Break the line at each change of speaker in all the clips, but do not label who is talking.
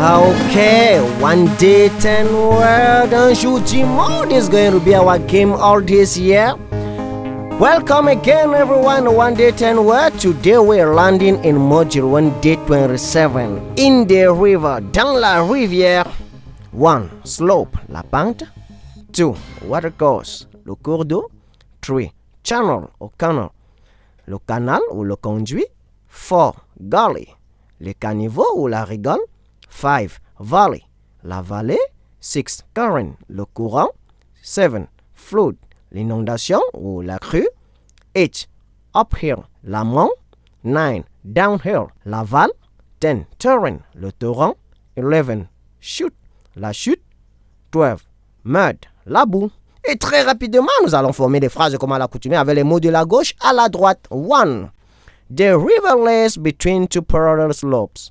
Okay, 1D10 World and Jour Mode is going to be our game all this year. Welcome again everyone to 1D10 World. Today we are landing in module 1D27 in the river dans la Riviere. 1. Slope, la pente. 2. Watercourse, le cours d'eau. 3. Channel ou canal, le canal ou le conduit. 4. Gully, le caniveau ou la rigole. 5. Valley, la vallée. 6. Current, le courant. 7. Flood, l'inondation ou la crue. 8. Uphill, l'amont. 9. Downhill, l'aval. 10. Torrent, le torrent. 11. Chute, la chute. 12. Mud, la boue. Et très rapidement, nous allons former des phrases comme à l'accoutumée avec les mots de la gauche à la droite. 1. The river lays between two parallel slopes.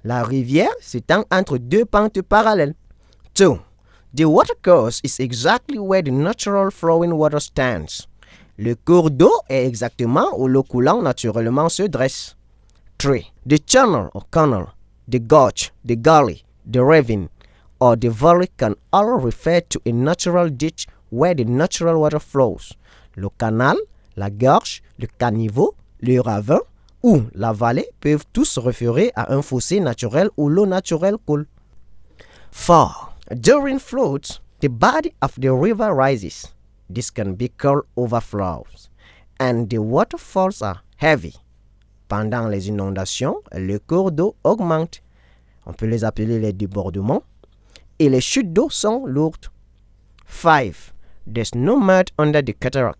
La rivière s'étend entre deux pentes parallèles. 2. The watercourse is exactly where the natural flowing water stands. Le cours d'eau est exactement où l'eau coulant naturellement se dresse. 3. The channel or canal, the gorge, the gully, the ravine, or the valley can all refer to a natural ditch where the natural water flows. Le canal, la gorge, le caniveau, le ravin ou la vallée peuvent tous référer à un fossé naturel où l'eau naturelle coule. 4. During floods, the body of the river rises. This can be called overflows, and the waterfalls are heavy. Pendant les inondations, le cours d'eau augmente. On peut les appeler les débordements. Et les chutes d'eau sont lourdes. 5. There's no mud under the cataract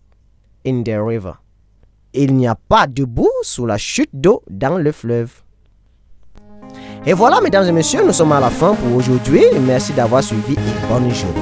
in the river. Il n'y a pas de boue sous la chute d'eau dans le fleuve. Et voilà, mesdames et messieurs, nous sommes à la fin pour aujourd'hui. Merci d'avoir suivi et bonne journée.